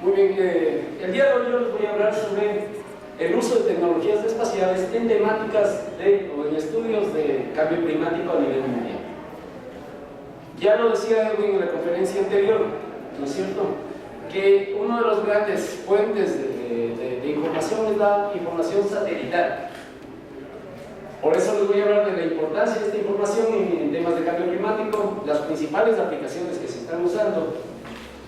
Muy bien, el día de hoy yo les voy a hablar sobre el uso de tecnologías espaciales en temáticas o en estudios de cambio climático a nivel mundial. Ya lo decía Edwin en la conferencia anterior, ¿no es cierto?, que uno de los grandes fuentes de información es la información satelital. Por eso les voy a hablar de la importancia de esta información en temas de cambio climático, las principales aplicaciones que se están usando,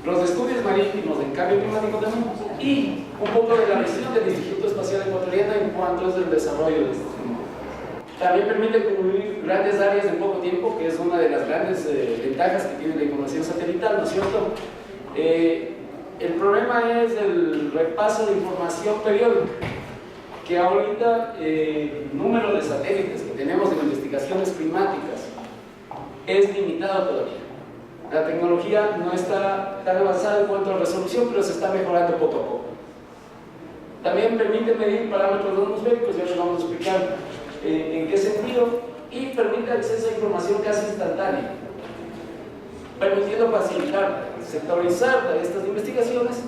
los estudios marítimos en cambio climático también, y un poco de la visión del Instituto Espacial Ecuatoriano en cuanto es el desarrollo de este tema. También permite cubrir grandes áreas en poco tiempo, que es una de las grandes ventajas que tiene la información satelital, ¿no es cierto? El problema es el repaso de información periódica, que ahorita el número de satélites que tenemos en investigaciones climáticas es limitado todavía. La tecnología no está tan avanzada en cuanto a resolución, pero se está mejorando poco a poco. También permite medir parámetros atmosféricos, ya les vamos a explicar en qué sentido, y permite acceso a información casi instantánea, permitiendo facilitar, sectorizar estas investigaciones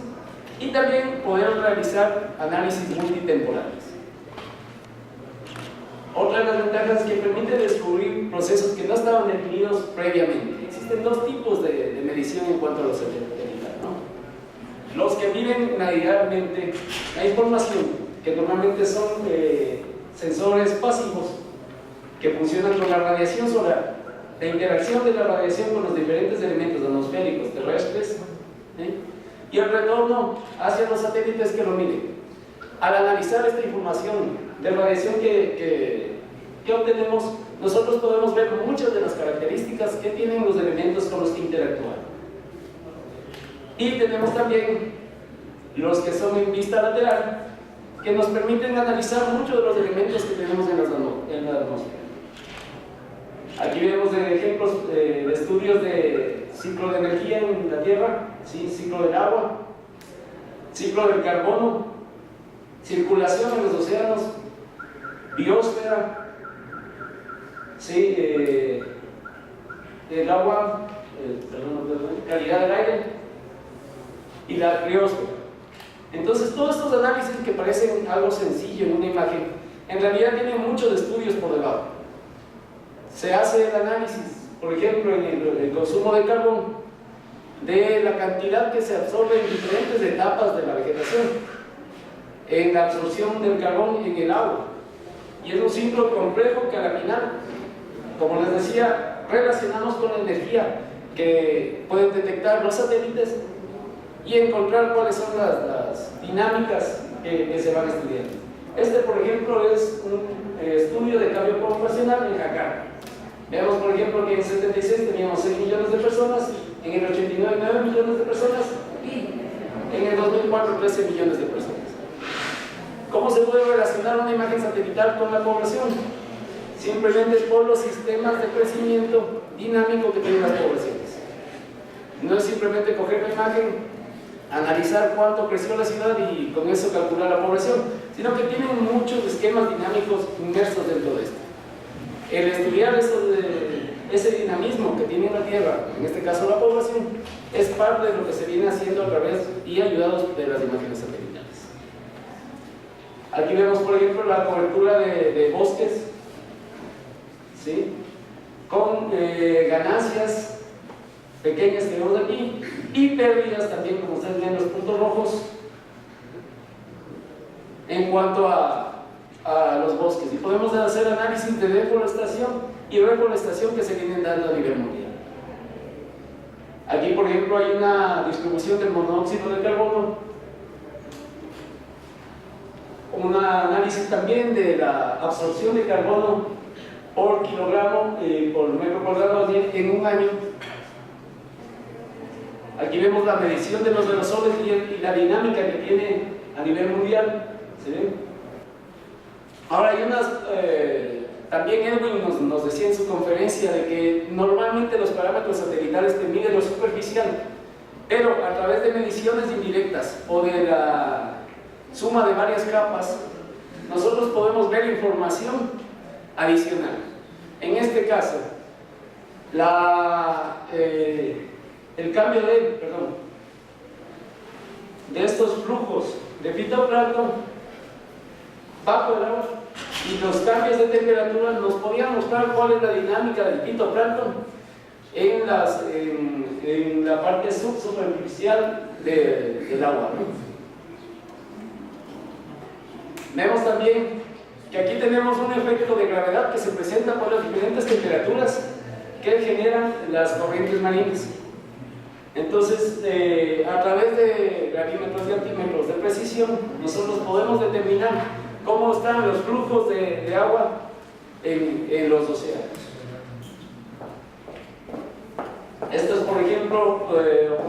y también poder realizar análisis multitemporales. Otra de las ventajas es que permite descubrir procesos que no estaban definidos previamente. Existen dos tipos de medición en cuanto a los satélites, ¿no? Los que miden navegarmente la información, que normalmente son sensores pasivos que funcionan con la radiación solar, la interacción de la radiación con los diferentes elementos atmosféricos terrestres, y el retorno hacia los satélites que lo miden. Al analizar esta información de radiación que obtenemos, nosotros podemos ver muchas de las características que tienen los elementos con los que interactúan. Y tenemos también los que son en vista lateral, que nos permiten analizar muchos de los elementos que tenemos en la atmósfera. Aquí vemos ejemplos de estudios de ciclo de energía en la Tierra, ¿sí? Ciclo del agua, ciclo del carbono, circulación en los océanos, biosfera, ¿sí? El agua, calidad del aire y la criosfera. Entonces, todos estos análisis que parecen algo sencillo en una imagen, en realidad tienen muchos estudios por debajo. Se hace el análisis, por ejemplo, en el consumo de carbón, de la cantidad que se absorbe en diferentes etapas de la vegetación, en la absorción del carbón en el agua. Y es un ciclo complejo que a la final, como les decía, relacionamos con la energía que pueden detectar los satélites y encontrar cuáles son las dinámicas que se van estudiando. Este, por ejemplo, es un estudio de cambio poblacional en Jacar. Veamos, por ejemplo, que en el 76 teníamos 6 millones de personas, en el 89 9 millones de personas y en el 2004 13 millones de personas. ¿Cómo se puede relacionar una imagen satelital con la población? Simplemente por los sistemas de crecimiento dinámico que tienen las poblaciones. No es simplemente coger la imagen, analizar cuánto creció la ciudad y con eso calcular la población, sino que tienen muchos esquemas dinámicos inmersos dentro de esto. El estudiar ese dinamismo que tiene la Tierra, en este caso la población, es parte de lo que se viene haciendo a través y ayudados de las imágenes satelitales. Aquí vemos, por ejemplo, la cobertura de bosques, ¿sí? Con ganancias pequeñas que vemos aquí y pérdidas también, como ustedes ven, los puntos rojos en cuanto a los bosques. Y podemos hacer análisis de deforestación y reforestación que se vienen dando a nivel mundial. Aquí, por ejemplo, hay una distribución del monóxido de carbono, un análisis también de la absorción de carbono por kilogramo, por metro cuadrado en un año. Aquí vemos la medición de los aerosoles y la dinámica que tiene a nivel mundial. ¿Sí? Ahora hay unas, también Edwin nos decía en su conferencia de que normalmente los parámetros satelitales te miden lo superficial, pero a través de mediciones indirectas o de la suma de varias capas, nosotros podemos ver información adicional. En este caso, el cambio de estos flujos de fitoplancton bajo el agua y los cambios de temperatura nos podían mostrar cuál es la dinámica del fitoplancton en la parte subsuperficial del agua, ¿no? Vemos también que aquí tenemos un efecto de gravedad que se presenta por las diferentes temperaturas que generan las corrientes marinas. Entonces, a través de gravímetros y altímetros de precisión, nosotros podemos determinar cómo están los flujos de agua en los océanos. Esto es, por ejemplo,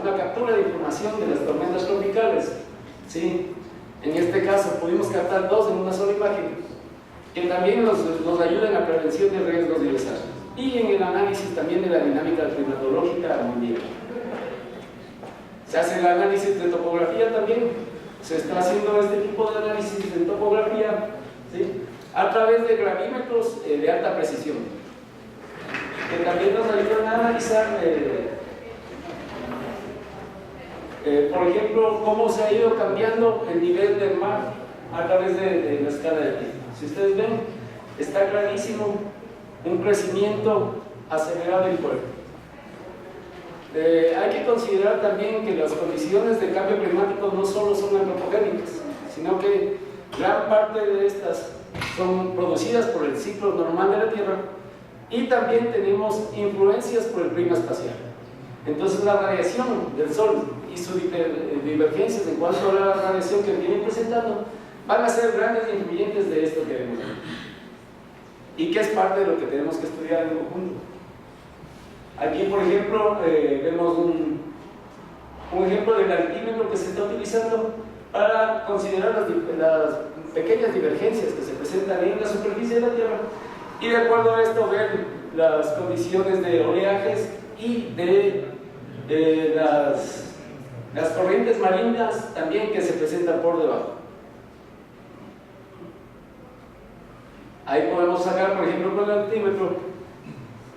una captura de información de las tormentas tropicales, ¿sí? En este caso pudimos captar dos en una sola imagen, que también nos ayudan a la prevención de riesgos y desastres, y en el análisis también de la dinámica climatológica mundial. Se hace el análisis de topografía también, se está haciendo este tipo de análisis de topografía, ¿sí?, a través de gravímetros de alta precisión, que también nos ayudan a analizar, por ejemplo, cómo se ha ido cambiando el nivel del mar a través de la escala de tiempo. Si ustedes ven, está clarísimo un crecimiento acelerado y fuerte. Hay que considerar también que las condiciones de cambio climático no solo son antropogénicas, sino que gran parte de estas son producidas por el ciclo normal de la Tierra, y también tenemos influencias por el clima espacial. Entonces la radiación del Sol y sus divergencias en cuanto a la radiación que vienen presentando van a ser grandes influyentes de esto que vemos y que es parte de lo que tenemos que estudiar en conjunto. Aquí, por ejemplo, vemos un ejemplo del altímetro que se está utilizando para considerar las pequeñas divergencias que se presentan en la superficie de la Tierra, y de acuerdo a esto ver las condiciones de oleajes y de las corrientes marinas también que se presentan por debajo. Ahí podemos sacar, por ejemplo, con el altímetro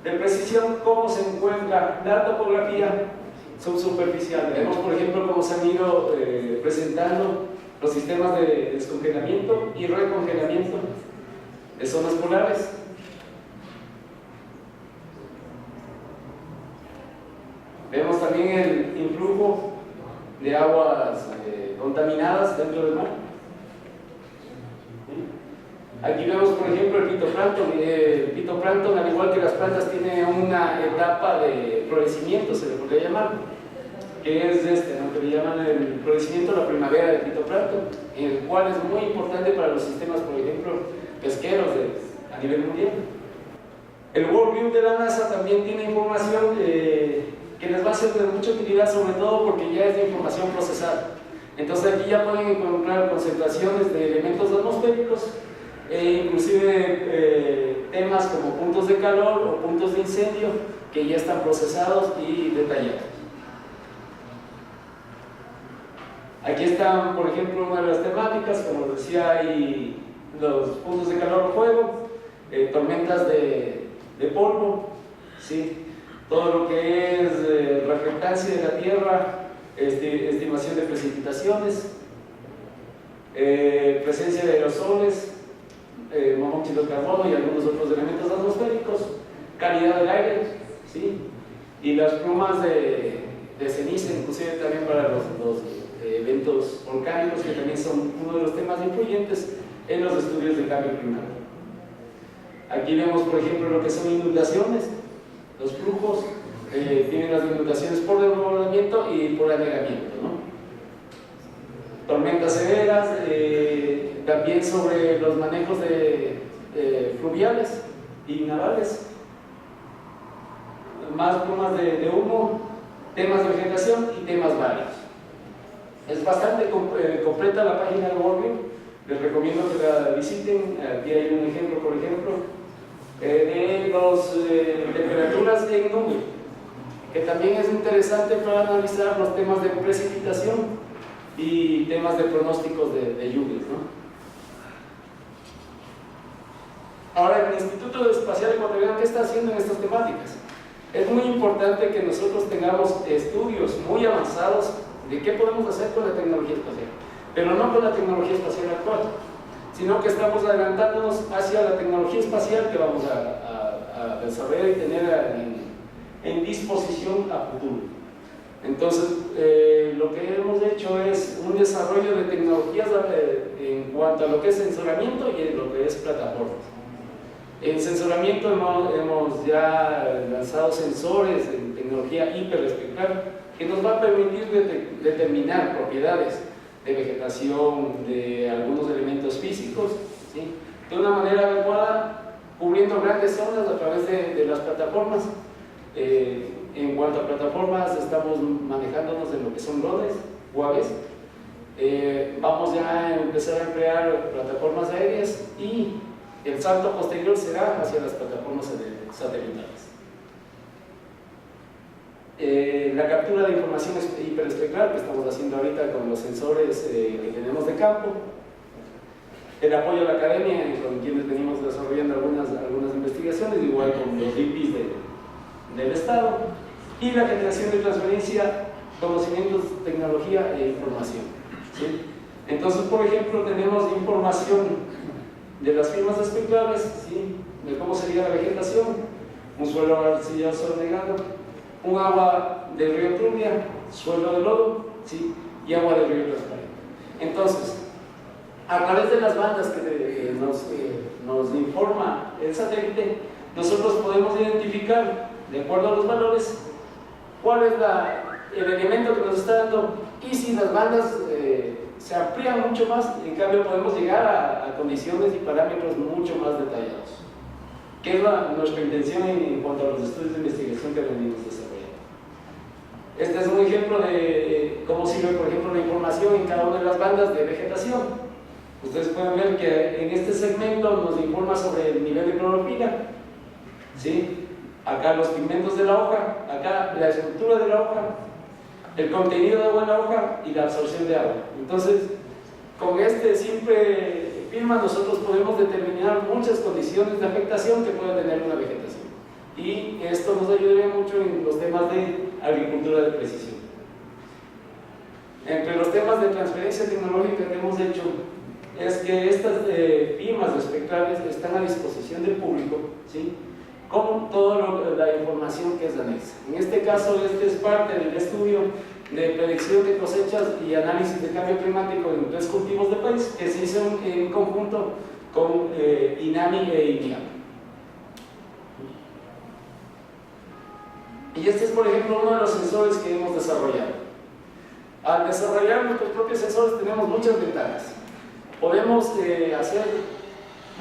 de precisión cómo se encuentra la topografía subsuperficial. Vemos, por ejemplo, cómo se han ido presentando los sistemas de descongelamiento y recongelamiento de zonas polares. Vemos también el influjo de aguas contaminadas dentro del mar. Aquí vemos, por ejemplo, el fitoplancton. El fitoplancton, al igual que las plantas, tiene una etapa de florecimiento, se le podría llamar, que es ¿no?, que le llaman el florecimiento de la primavera del fitoplancton, el cual es muy importante para los sistemas, por ejemplo, pesqueros a nivel mundial. El Worldview de la NASA también tiene información que les va a ser de mucha utilidad, sobre todo porque ya es de información procesada. Entonces aquí ya pueden encontrar concentraciones de elementos atmosféricos, inclusive temas como puntos de calor o puntos de incendio que ya están procesados y detallados. Aquí están, por ejemplo, una de las temáticas, como decía, hay los puntos de calor o fuego, tormentas de polvo, ¿sí?, todo lo que es reflectancia de la Tierra, estimación de precipitaciones, presencia de aerosoles, monóxido de carbono y algunos otros elementos atmosféricos, calidad del aire, ¿sí?, y las plumas de ceniza, inclusive también para los eventos volcánicos, que también son uno de los temas influyentes en los estudios de cambio climático. Aquí vemos, por ejemplo, lo que son inundaciones. Los flujos tienen las inundaciones por desbordamiento y por anegamiento, ¿no? Tormentas severas, también sobre los manejos fluviales y navales, más plumas de humo, temas de vegetación y temas varios. Es bastante completa la página de Worldview, les recomiendo que la visiten. Aquí hay un ejemplo, por ejemplo, de las temperaturas en nube, que también es interesante para analizar los temas de precipitación y temas de pronósticos de lluvias, ¿no? Ahora, el Instituto Espacial Ecuatoriano, ¿qué está haciendo en estas temáticas? Es muy importante que nosotros tengamos estudios muy avanzados de qué podemos hacer con la tecnología espacial, pero no con la tecnología espacial actual, sino que estamos adelantándonos hacia la tecnología espacial que vamos a desarrollar y tener en disposición a futuro. Entonces, lo que hemos hecho es un desarrollo de tecnologías en cuanto a lo que es sensoramiento y en lo que es plataformas. En sensoramiento hemos ya lanzado sensores en tecnología hiperespectral que nos va a permitir determinar propiedades de vegetación, de algunos elementos físicos, ¿sí?, de una manera adecuada, cubriendo grandes zonas a través de las plataformas. En cuanto a plataformas, estamos manejándonos en lo que son drones, UAVs. Vamos ya a empezar a emplear plataformas aéreas y el salto posterior será hacia las plataformas satelitales. La captura de información hiperespectral que estamos haciendo ahorita con los sensores que tenemos de campo, el apoyo a la academia con quienes venimos desarrollando algunas investigaciones, igual con los DIPIs del Estado, y la generación de transferencia, conocimientos, tecnología e información, ¿sí? Entonces, por ejemplo, tenemos información de las firmas espectrales, ¿sí?, de cómo sería la vegetación, un suelo arcilloso negado, un agua del río Turbia, suelo de lodo, ¿sí?, y agua del río transparente. Entonces, a través de las bandas que nos informa el satélite, nosotros podemos identificar, de acuerdo a los valores, cuál es el elemento que nos está dando, y si las bandas se amplían mucho más, en cambio podemos llegar a condiciones y parámetros mucho más detallados, que es nuestra intención en cuanto a los estudios de investigación que venimos desarrollando. Este es un ejemplo de cómo sirve, por ejemplo, la información en cada una de las bandas de vegetación. Ustedes pueden ver que en este segmento nos informa sobre el nivel de clorofila, ¿sí?, acá los pigmentos de la hoja, acá la estructura de la hoja, el contenido de agua en la hoja y la absorción de agua. Entonces, con este simple firma nosotros podemos determinar muchas condiciones de afectación que pueda tener una vegetación, y esto nos ayudaría mucho en los temas de agricultura de precisión. Entre los temas de transferencia tecnológica que hemos hecho es que estas firmas espectrales están a disposición del público, ¿sí?, con toda la información que es anexa. En este caso, este es parte del estudio de predicción de cosechas y análisis de cambio climático en 3 cultivos de país que se hizo en conjunto con INAMI e INIAP. Y este es, por ejemplo, uno de los sensores que hemos desarrollado. Al desarrollar nuestros propios sensores tenemos muchas ventajas. Podemos hacer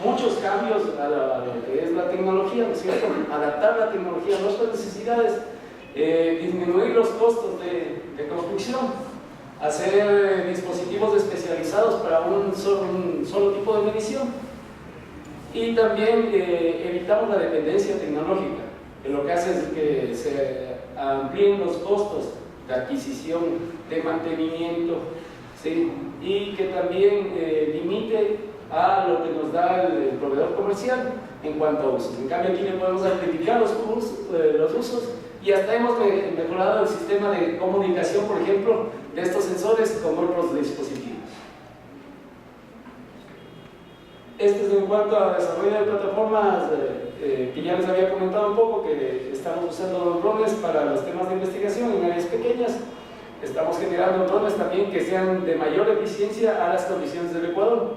muchos cambios a lo que es la tecnología, ¿no es cierto?, adaptar la tecnología a nuestras necesidades, disminuir los costos de construcción, hacer dispositivos especializados para un solo tipo de medición, y también evitamos la dependencia tecnológica, que lo que hace es que se amplíen los costos de adquisición, de mantenimiento, ¿sí?, y que también limite a lo que nos da el proveedor comercial en cuanto a usos. En cambio, aquí le podemos amplificar los usos, y hasta hemos mejorado el sistema de comunicación, por ejemplo, de estos sensores con otros dispositivos. Este es en cuanto a desarrollo de plataformas que ya les había comentado un poco, que estamos usando los drones para los temas de investigación en áreas pequeñas. Estamos generando drones también que sean de mayor eficiencia a las condiciones del Ecuador,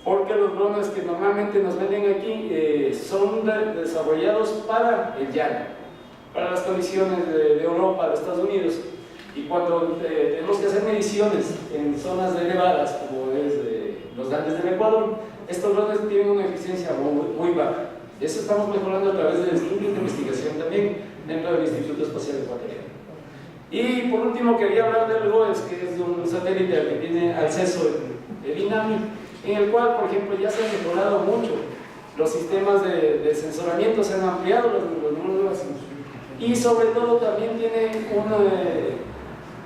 porque los drones que normalmente nos venden aquí son desarrollados para el llano, para las condiciones de Europa, de Estados Unidos, y cuando tenemos que hacer mediciones en zonas elevadas como es los Andes del Ecuador, estos drones tienen una eficiencia muy baja. Eso estamos mejorando a través de estudios de investigación también dentro del Instituto Espacial Ecuatoriano. Y por último quería hablar del GOES, que es un satélite al que tiene acceso el INAMI, en el cual, por ejemplo, ya se han mejorado mucho los sistemas de sensoramiento, se han ampliado los números, y sobre todo también tiene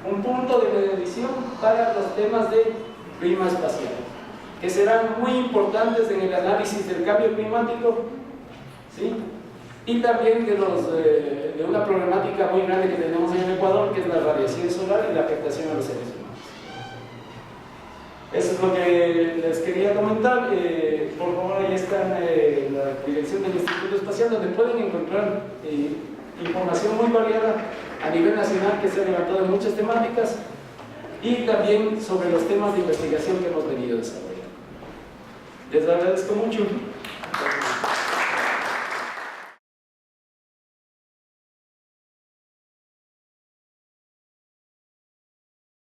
un punto de medición para los temas de clima espacial, que serán muy importantes en el análisis del cambio climático, ¿sí?, y también de una problemática muy grande que tenemos en el Ecuador, que es la radiación solar y la afectación a los seres humanos. Eso es lo que les quería comentar. Por favor, ahí está la dirección del Instituto Espacial, donde pueden encontrar información muy variada a nivel nacional que se ha levantado en muchas temáticas y también sobre los temas de investigación que hemos venido desarrollando. Les agradezco mucho. Gracias.